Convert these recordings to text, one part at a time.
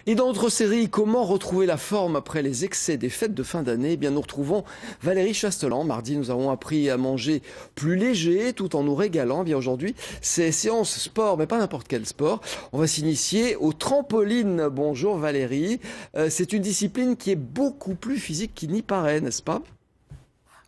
Et dans notre série Comment retrouver la forme après les excès des fêtes de fin d'année, eh bien nous retrouvons Valérie Chastelan. Mardi, nous avons appris à manger plus léger tout en nous régalant. Eh bien aujourd'hui, c'est séance sport, mais pas n'importe quel sport. On va s'initier au trampoline. Bonjour Valérie. C'est une discipline qui est beaucoup plus physique qu'il n'y paraît, n'est-ce pas ?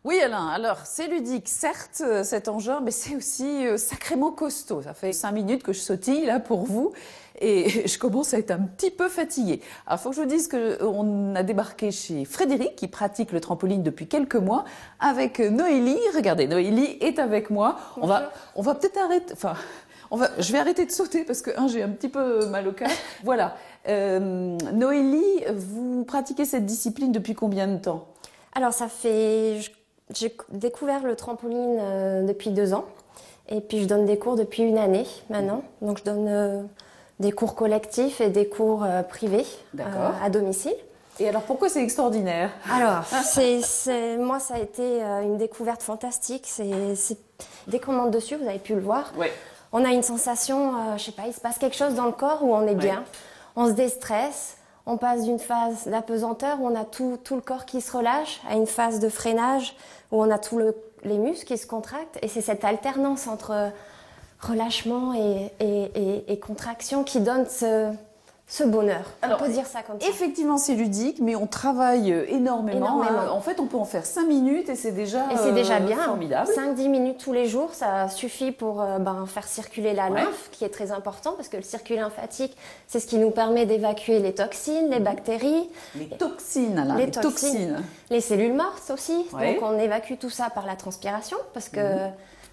Oui Alain, alors c'est ludique, certes, cet engin, mais c'est aussi sacrément costaud. Ça fait 5 minutes que je sautille là pour vous et je commence à être un petit peu fatiguée. Alors il faut que je vous dise qu'on a débarqué chez Frédéric qui pratique le trampoline depuis quelques mois avec Noélie. Regardez, Noélie est avec moi. On va peut-être arrêter, je vais arrêter de sauter parce que j'ai un petit peu mal au cœur. Voilà. Noélie, vous pratiquez cette discipline depuis combien de temps ? Alors j'ai découvert le trampoline depuis 2 ans et puis je donne des cours depuis 1 année maintenant. Donc je donne des cours collectifs et des cours privés à domicile. Et alors pourquoi c'est extraordinaire ? Alors moi ça a été une découverte fantastique. Dès qu'on monte dessus, vous avez pu le voir, on a une sensation, je sais pas, il se passe quelque chose dans le corps où on est bien, on se déstresse. On passe d'une phase d'apesanteur où on a tout le corps qui se relâche à une phase de freinage où on a tous les muscles qui se contractent. Et c'est cette alternance entre relâchement et contraction qui donne ce bonheur. Alors, on peut dire ça comme ça. Effectivement, c'est ludique, mais on travaille énormément. En fait, on peut en faire 5 minutes et c'est déjà bien. Formidable. 5-10 minutes tous les jours, ça suffit pour faire circuler la lymphe, qui est très important, parce que le circuit lymphatique, c'est ce qui nous permet d'évacuer les toxines, les bactéries. Les toxines, Alain, les toxines. Les cellules mortes aussi. Ouais. Donc on évacue tout ça par la transpiration, parce que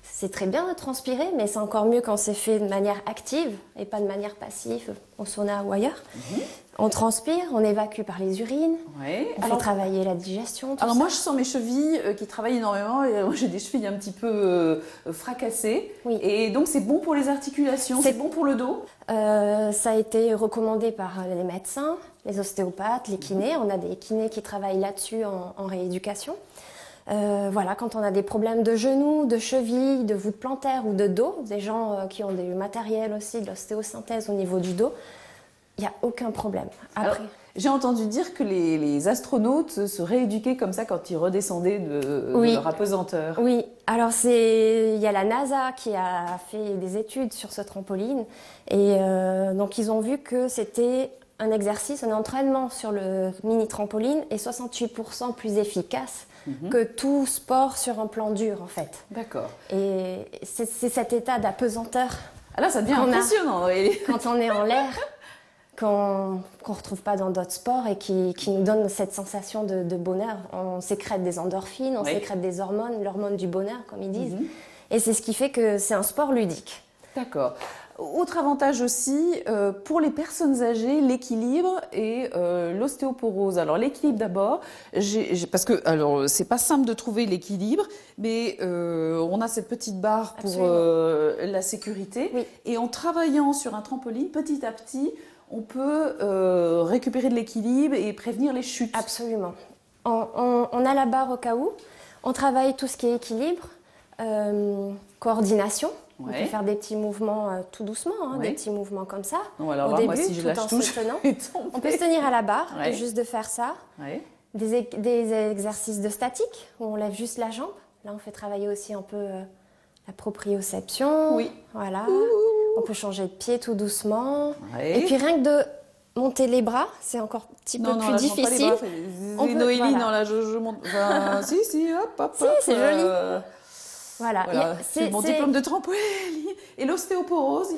c'est très bien de transpirer, mais c'est encore mieux quand c'est fait de manière active et pas de manière passive, au sauna ou ailleurs. On transpire, on évacue par les urines, on fait travailler la digestion. Alors moi, je sens mes chevilles qui travaillent énormément et j'ai des chevilles un petit peu fracassées. Oui. Et donc, c'est bon pour les articulations, c'est bon pour le dos. Ça a été recommandé par les médecins, les ostéopathes, les kinés. On a des kinés qui travaillent là-dessus en rééducation. Quand on a des problèmes de genoux, de chevilles, de voûte plantaire ou de dos, des gens qui ont du matériel aussi, de l'ostéosynthèse au niveau du dos, il n'y a aucun problème. Après, j'ai entendu dire que les astronautes se rééduquaient comme ça quand ils redescendaient de leur apesanteur. Oui, alors il y a la NASA qui a fait des études sur ce trampoline et donc ils ont vu que c'était un exercice, un entraînement sur le mini trampoline est 68% plus efficace que tout sport sur un plan dur en fait. D'accord. Et c'est cet état d'apesanteur. Ah là, ça devient impressionnant. Quand on est en l'air, qu'on ne retrouve pas dans d'autres sports et qui nous donne cette sensation de bonheur. On sécrète des endorphines, on sécrète des hormones, l'hormone du bonheur comme ils disent. Et c'est ce qui fait que c'est un sport ludique. D'accord. Autre avantage aussi, pour les personnes âgées, l'équilibre et l'ostéoporose. Alors l'équilibre d'abord, parce que c'est pas simple de trouver l'équilibre, mais on a cette petite barre pour la sécurité. Oui. Et en travaillant sur un trampoline, petit à petit, on peut récupérer de l'équilibre et prévenir les chutes. Absolument. On a la barre au cas où. On travaille tout ce qui est équilibre, coordination. On peut faire des petits mouvements tout doucement, des petits mouvements comme ça. Bon, alors au début, moi, si je tout en se tenant. On peut se tenir à la barre et juste de faire ça. Des exercices de statique où on lève juste la jambe. Là, on fait travailler aussi un peu la proprioception. Oui. Voilà. On peut changer de pied tout doucement. Et puis rien que de monter les bras, c'est encore un petit peu plus difficile. Noélie, non, là, je monte. Enfin, si, hop. Si, c'est joli. Voilà. C'est mon diplôme de trampoline. Et l'ostéoporose?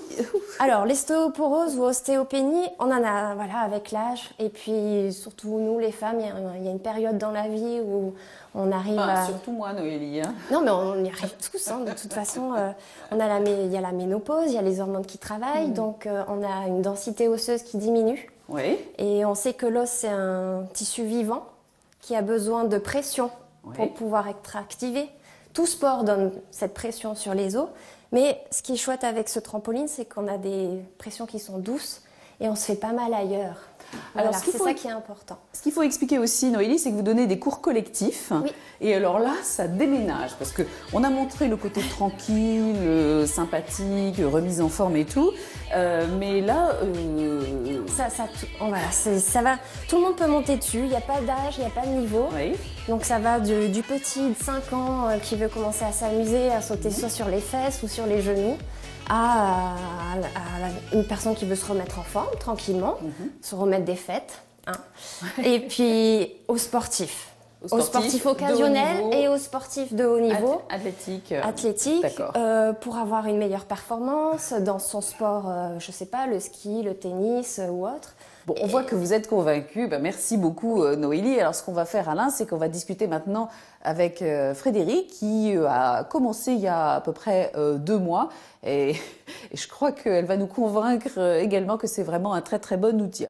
Alors, l'ostéoporose ou ostéopénie, on en a avec l'âge. Et puis, surtout nous, les femmes, il y a une période dans la vie où on arrive à... Surtout moi, Noélie. Non, mais on y arrive tous. De toute façon, il y a la ménopause, il y a les hormones qui travaillent. Donc, on a une densité osseuse qui diminue. Oui. Et on sait que l'os, c'est un tissu vivant qui a besoin de pression pour pouvoir être activé. Tout sport donne cette pression sur les os, mais ce qui est chouette avec ce trampoline, c'est qu'on a des pressions qui sont douces et on se fait pas mal ailleurs. Voilà, Alors, c'est ça qui est important. Ce qu'il faut expliquer aussi, Noélie, c'est que vous donnez des cours collectifs. Oui. Et alors là, ça déménage. Parce qu'on a montré le côté tranquille, sympathique, remise en forme et tout. Mais là... ça va. Tout le monde peut monter dessus. Il n'y a pas d'âge, il n'y a pas de niveau. Oui. Donc ça va du petit de 5 ans qui veut commencer à s'amuser, à sauter soit sur les fesses ou sur les genoux, à une personne qui veut se remettre en forme tranquillement, se remettre des fêtes. Hein. Et puis aux sportifs. Aux sportifs occasionnels et aux sportifs de haut niveau. Athlétique. Pour avoir une meilleure performance dans son sport, je sais pas, le ski, le tennis ou autre. Bon, on voit que vous êtes convaincus. Merci beaucoup, Noélie. Alors, ce qu'on va faire, Alain, c'est qu'on va discuter maintenant avec Frédéric, qui a commencé il y a à peu près 2 mois. Et je crois qu'elle va nous convaincre également que c'est vraiment un très, très bon outil.